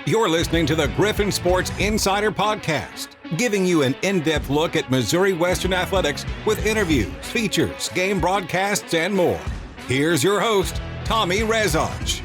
You're listening to the Griffon Sports Insider Podcast, giving you an in-depth look at Missouri Western athletics with interviews, features, game broadcasts, and more. Here's your host, Tommy Rezaj.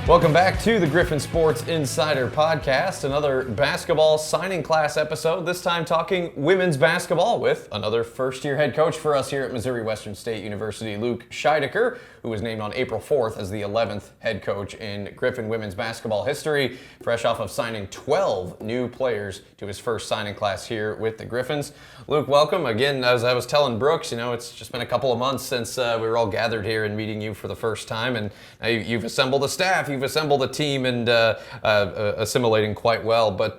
Welcome back to the Griffon Sports Insider Podcast, another basketball signing class episode, this time talking women's basketball with another first-year head coach for us here at Missouri Western State University, Luke Scheidecker, who was named on April 4th as the 11th head coach in Griffon women's basketball history, fresh off of signing 12 new players to his first signing class here with the Griffons. Luke, welcome. Again, as I was telling Brooks, it's just been a couple of months since we were all gathered here and meeting you for the first time, and now you've assembled a staff, you've assembled a team, and assimilating quite well. But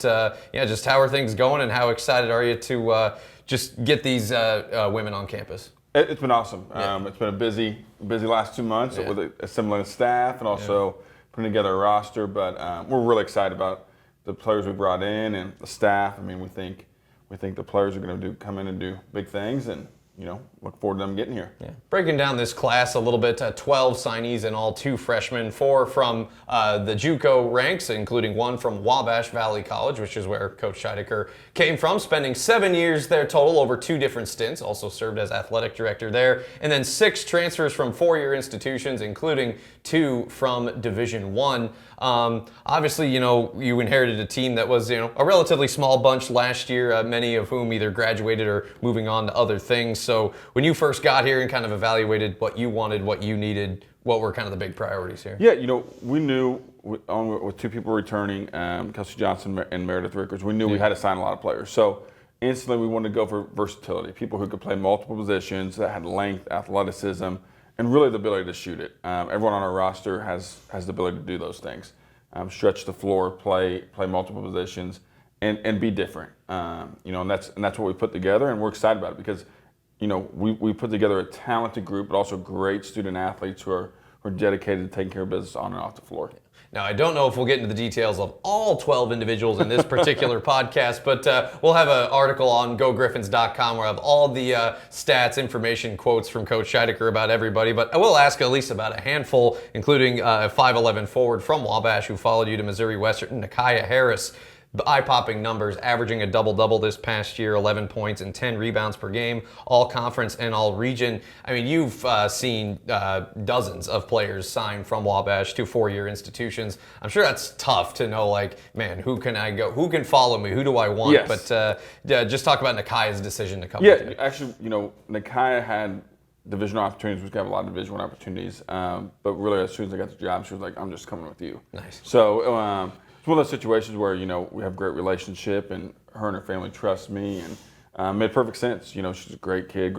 just how are things going, and how excited are you to just get these women on campus? It's been awesome. It's been a busy last 2 months with assembling a staff and also putting together a roster. But we're really excited about the players we brought in and the staff. I mean, we think the players are going to come in and do big things, and look forward to them getting here. Yeah. Breaking down this class a little bit, 12 signees and all, 2 freshmen, 4 from the JUCO ranks, including 1 from Wabash Valley College, which is where Coach Scheidecker came from, spending 7 years there total over 2 different stints, also served as athletic director there, and then 6 transfers from 4-year institutions, including 2 from Division I. Obviously, you inherited a team that was, a relatively small bunch last year, many of whom either graduated or moving on to other things. So when you first got here and kind of evaluated what you wanted, what you needed, what were kind of the big priorities here? Yeah, we knew with 2 people returning, Kelsey Johnson and Meredith Rickers, we knew we had to sign a lot of players. So instantly we wanted to go for versatility, people who could play multiple positions, that had length, athleticism, and really the ability to shoot it. Everyone on our roster has the ability to do those things. Stretch the floor, play multiple positions, and be different. And that's what we put together, and we're excited about it because we put together a talented group, but also great student athletes who are dedicated to taking care of business on and off the floor. Now, I don't know if we'll get into the details of all 12 individuals in this particular podcast, but we'll have an article on GoGriffons.com where I have all the stats, information, quotes from Coach Scheidecker about everybody. But I will ask at least about a handful, including a 5'11 forward from Wabash who followed you to Missouri Western, Nakia Harris. Eye-popping numbers, averaging a double-double this past year, 11 points and 10 rebounds per game, all conference and all region. I mean, you've seen dozens of players sign from Wabash to 4-year institutions. I'm sure that's tough to know, who can I go? Who can follow me? Who do I want? Yes. But just talk about Nakia's decision to come. Yeah, actually, Nakia had division opportunities. We have a lot of Division I opportunities. But really, as soon as I got the job, she was like, I'm just coming with you. Nice. So, it's one of those situations where, we have a great relationship and her family trust me, and made perfect sense. She's a great kid,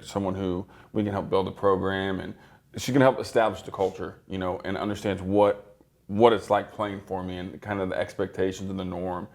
someone who we can help build a program, and she can help establish the culture, and understands what it's like playing for me and kind of the expectations and the norm,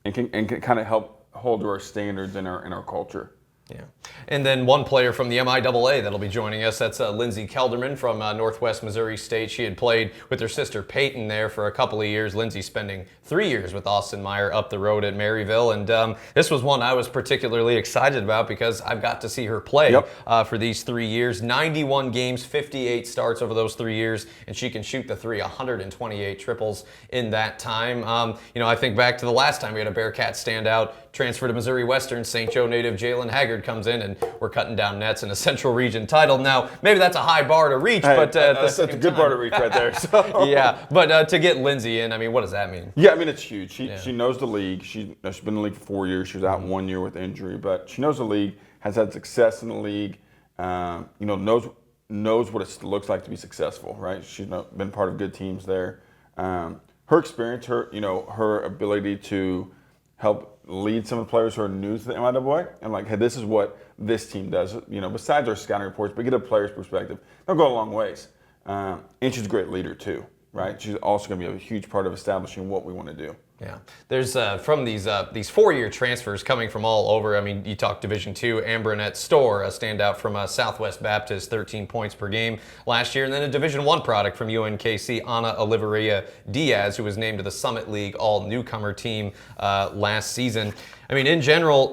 and can kind of help hold to our standards in our culture. Yeah. And then one player from the MIAA that'll be joining us, that's Lindsay Kelderman from Northwest Missouri State. She had played with her sister Peyton there for a couple of years. Lindsay spending 3 years with Austin Meyer up the road at Maryville. And this was one I was particularly excited about because I've got to see her play for these 3 years. 91 games, 58 starts over those 3 years, and she can shoot the three, 128 triples in that time. I think back to the last time we had a Bearcat standout, transfer to Missouri Western, St. Joe native Jalen Haggard comes in, and we're cutting down nets in a Central Region title. Now, maybe that's a high bar to reach, but that's a good bar to reach right there. So. Yeah, but to get Lindsay in, what does that mean? Yeah, it's huge. She knows the league. She's been in the league for 4 years. She was out 1 year with injury, but she knows the league, has had success in the league, knows what it looks like to be successful, right? She's been part of good teams there. Her experience, her ability to help lead some of the players who are new to the MIAA and hey, this is what this team does, besides our scouting reports, but get a player's perspective. They'll go a long ways. And she's a great leader too, right? She's also going to be a huge part of establishing what we want to do. Yeah, there's from these 4-year transfers coming from all over. I mean, you talk Division II, Ambronette Store, a standout from Southwest Baptist, 13 points per game last year, and then a Division I product from UNKC, Ana Oliveria Diaz, who was named to the Summit League all-newcomer team last season. I mean, in general,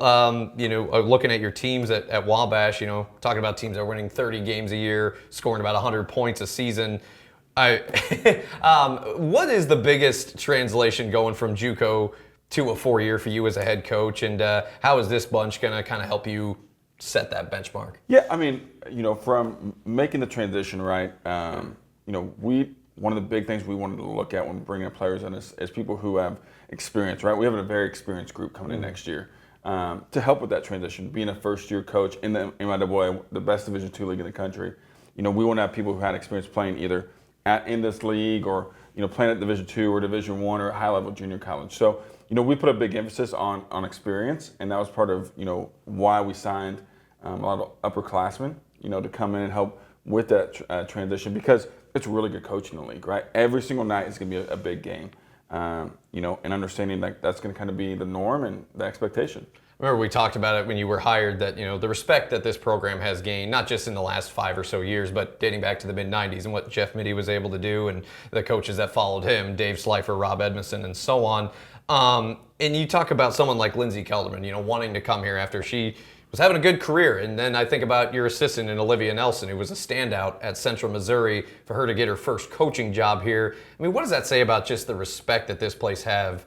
looking at your teams at Wabash, talking about teams that are winning 30 games a year, scoring about 100 points a season. What is the biggest translation going from JUCO to a 4-year for you as a head coach, and how is this bunch going to kind of help you set that benchmark? Yeah, I mean, from making the transition, right, one of the big things we wanted to look at when bringing players in is people who have experience, right? We have a very experienced group coming in next year to help with that transition. Being a first-year coach in the MIAA, the best Division II league in the country, we want to have people who had experience playing either in this league or playing at Division II or Division I or high-level junior college. So we put a big emphasis on experience, and that was part of why we signed a lot of upperclassmen to come in and help with that transition, because it's really good coaching in the league, right? Every single night is going to be a big game, and understanding that that's going to kind of be the norm and the expectation. Remember, we talked about it when you were hired, that the respect that this program has gained, not just in the last 5 or so years, but dating back to the mid-'90s and what Jeff Mittie was able to do, and the coaches that followed him, Dave Slifer, Rob Edmondson, and so on. And you talk about someone like Lindsay Kelderman, wanting to come here after she was having a good career. And then I think about your assistant in Olivia Nelson, who was a standout at Central Missouri, for her to get her first coaching job here. I mean, what does that say about just the respect that this place has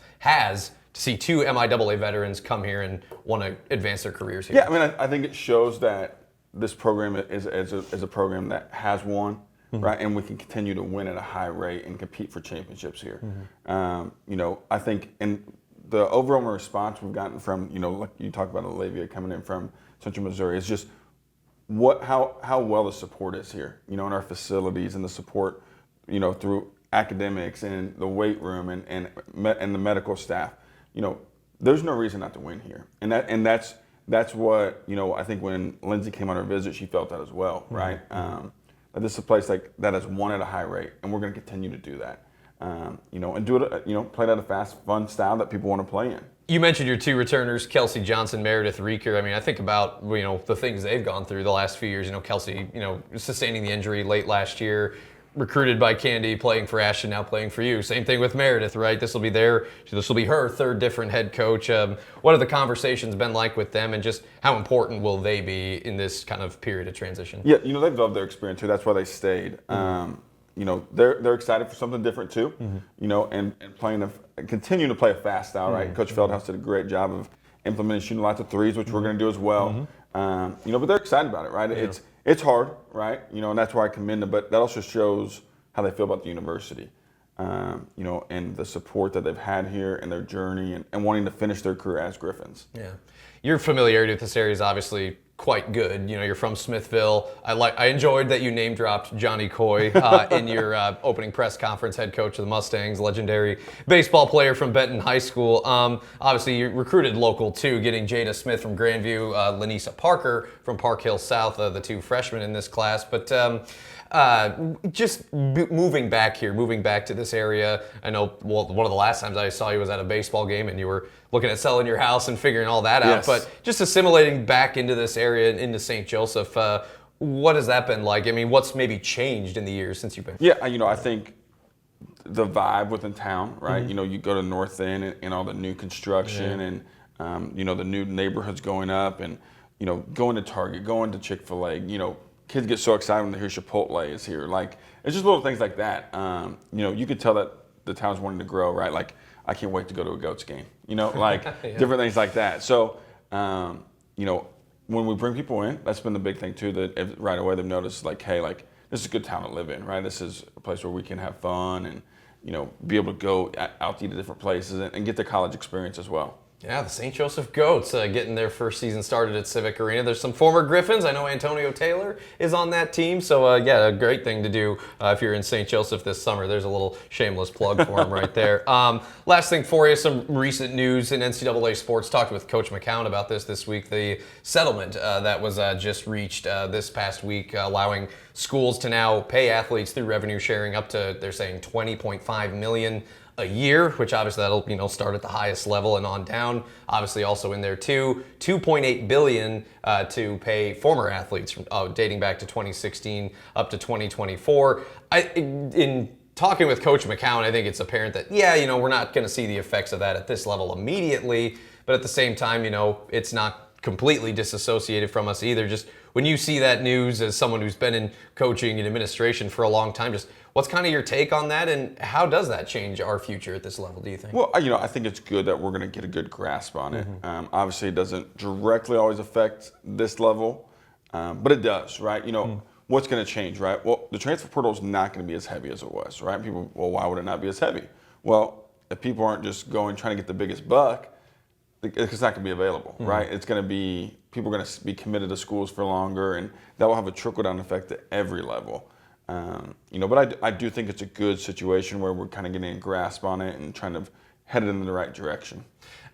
to see 2 MIAA veterans come here and want to advance their careers here? Yeah, I mean, I think it shows that this program is a program that has won, right? And we can continue to win at a high rate and compete for championships here. I think in the overall response we've gotten from, like you talked about Olivia coming in from Central Missouri, is just how well the support is here, in our facilities, and the support, through academics and the weight room and the medical staff. There's no reason not to win here, and that's what I think when Lindsay came on her visit, she felt that as well, right? That this is a place like that has won at a high rate, and we're going to continue to do that, and do it, play it at a fast, fun style that people want to play in. You mentioned your 2 returners, Kelsey Johnson, Meredith Reeker. I mean, I think about the things they've gone through the last few years. Kelsey, sustaining the injury late last year, recruited by Candy, playing for Ashton, now playing for you. Same thing with Meredith, right? This will be her 3rd different head coach. What have the conversations been like with them, and just how important will they be in this kind of period of transition? Yeah, they've loved their experience too. That's why they stayed. They're excited for something different too. And continuing to play a fast style, right? Coach Feldhouse did a great job of implementing shooting lots of threes, which we're going to do as well. But they're excited about it, right? Yeah. It's hard, right? And that's why I commend them. But that also shows how they feel about the university, and the support that they've had here in their journey and wanting to finish their career as Griffons. Yeah, your familiarity with this area is obviously quite good. You're from Smithville. I enjoyed that you name dropped Johnny Coy in your opening press conference, head coach of the Mustangs, legendary baseball player from Benton High School. Obviously, you recruited local too, getting Jada Smith from Grandview, Lanisa Parker from Park Hill South, the 2 freshmen in this class. But moving back here, moving back to this area, I know one of the last times I saw you was at a baseball game, and you were looking at selling your house and figuring all that out. Yes. But just assimilating back into this area, into St. Joseph, what has that been like? I mean, what's maybe changed in the years since you've been? Yeah, I think the vibe within town, right? You go to North End and all the new construction and, the new neighborhoods going up, and, going to Target, going to Chick-fil-A, kids get so excited when they hear Chipotle is here. Like, it's just little things like that. You could tell that the town's wanting to grow, right? Like, I can't wait to go to a Goats game, different things like that. So, when we bring people in, that's been the big thing too, that right away they've noticed, like, hey, like, this is a good town to live in, right? This is a place where we can have fun and, be able to go out to eat at different places and get the college experience as well. Yeah, the St. Joseph Goats getting their first season started at Civic Arena. There's some former Griffons. I know Antonio Taylor is on that team. So, a great thing to do if you're in St. Joseph this summer. There's a little shameless plug for him right there. Last thing for you, some recent news in NCAA sports. Talked with Coach McCown about this week. The settlement that was just reached this past week, allowing schools to now pay athletes through revenue sharing up to, they're saying, $20.5 million a year, which obviously that'll start at the highest level and on down. Obviously, also in there too, $2.8 billion to pay former athletes from, dating back to 2016 up to 2024. In talking with Coach McCown, I think it's apparent that we're not going to see the effects of that at this level immediately, but at the same time, it's not completely disassociated from us either. Just when you see that news as someone who's been in coaching and administration for a long time, just what's kind of your take on that, and how does that change our future at this level, do you think? Well, I think it's good that we're going to get a good grasp on it. Obviously, it doesn't directly always affect this level, but it does, right? What's going to change, right? Well, the transfer portal is not going to be as heavy as it was, right? People, well, why would it not be as heavy? Well, if people aren't just going trying to get the biggest buck, it's not going to be available, right? It's going to be, people are going to be committed to schools for longer, and that will have a trickle-down effect at every level. But I do think it's a good situation where we're kind of getting a grasp on it and trying to head it in the right direction.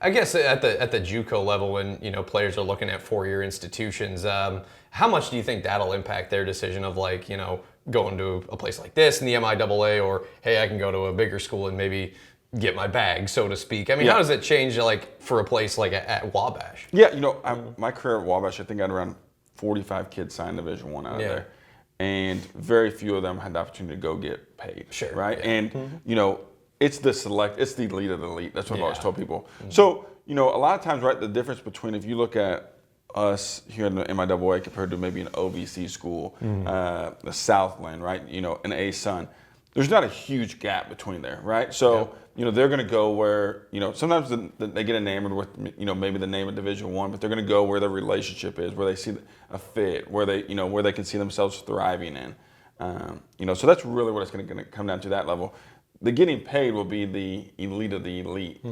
I guess at the JUCO level, when players are looking at four-year institutions, how much do you think that'll impact their decision of going to a place like this in the MIAA, or hey, I can go to a bigger school and maybe get my bag, so to speak? I mean, how does it change for a place like at Wabash? Yeah, my career at Wabash, I think I had around 45 kids sign Division I out of there, and very few of them had the opportunity to go get paid. Sure. Right, and it's the elite of the elite. That's what I've always told people. So a lot of times, right, the difference between, if you look at us here in the MIAA compared to maybe an OVC school, the Southland, right, an A-Sun, there's not a huge gap between there, right? So they're going to go where sometimes they get enamored with maybe the name of Division I, but they're going to go where their relationship is, where they see a fit, where they where they can see themselves thriving in. So that's really what it's going to come down to, that level. The getting paid will be the elite of the elite.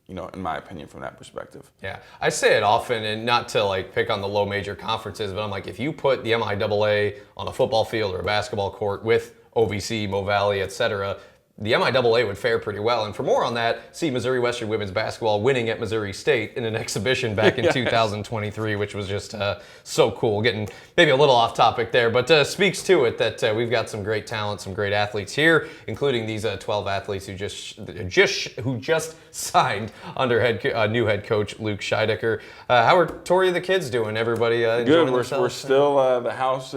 In my opinion, from that perspective. Yeah, I say it often, and not to pick on the low major conferences, but I'm like, if you put the MIAA on a football field or a basketball court with OVC, Mo Valley, etc., the MIAA would fare pretty well. And for more on that, see Missouri Western women's basketball winning at Missouri State in an exhibition back in 2023, which was just so cool. Getting maybe a little off topic there, but speaks to it that we've got some great talent, some great athletes here, including these 12 athletes who just signed under new head coach Luke Scheidecker. How are Tori the kids doing? Everybody good. We're still the house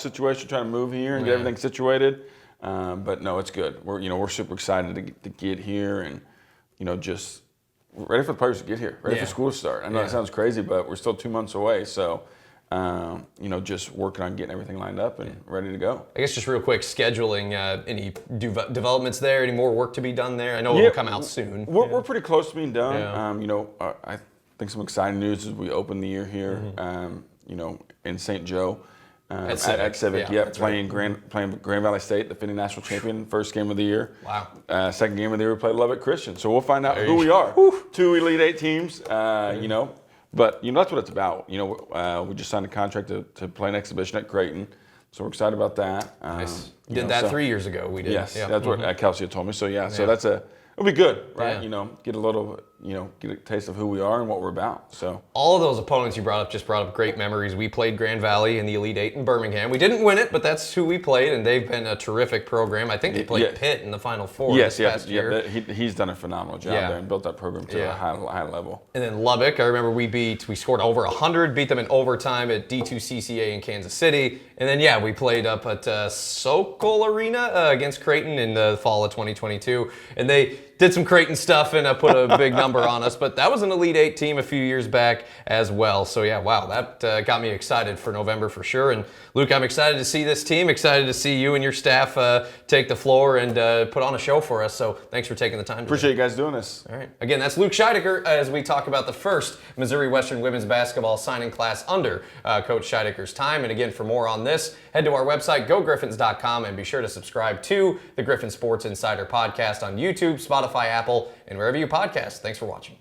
situation, trying to move here and get everything situated. But no, it's good. We're super excited to get here, and just ready for the players to get here, ready for school to start. I know that sounds crazy, but we're still 2 months away, so just working on getting everything lined up and ready to go. I guess just real quick, scheduling, any developments there, any more work to be done there? I know it will come out soon. We're pretty close to being done. I think some exciting news is we open the year here, in St. Joe. At Civic, playing Grand Valley State, defending national champion, first game of the year. Wow. Second game of the year, we played Lubbock Christian. So we'll find out who we are. Two Elite Eight teams, But, that's what it's about. We just signed a contract to play an exhibition at Creighton. So we're excited about that. Nice. Did that 3 years ago, we did. Yes, that's what Kelsey had told me. So, so it'll be good, right? Get a little, get a taste of who we are and what we're about. So all of those opponents you brought up great memories. We played Grand Valley in the Elite Eight in Birmingham. We didn't win it, but that's who we played, and they've been a terrific program. I think they played Pitt in the Final Four this past year. He's done a phenomenal job there and built that program to a high level. And then Lubbock, I remember we scored over 100, beat them in overtime at D2CCA in Kansas City. And then, we played up at Sokol Arena against Creighton in the fall of 2022. And they did some Creighton stuff and put a big number on us. But that was an Elite Eight team a few years back as well. So, that got me excited for November for sure. And, Luke, I'm excited to see this team, excited to see you and your staff take the floor and put on a show for us. So, thanks for taking the time today. Appreciate you guys doing this. All right. Again, that's Luke Scheidecker as we talk about the first Missouri Western women's basketball signing class under Coach Scheidecker's time. And, again, for more on this, head to our website, gogriffons.com, and be sure to subscribe to the Griffon Sports Insider podcast on YouTube, Spotify, Apple, and wherever you podcast. Thanks for watching.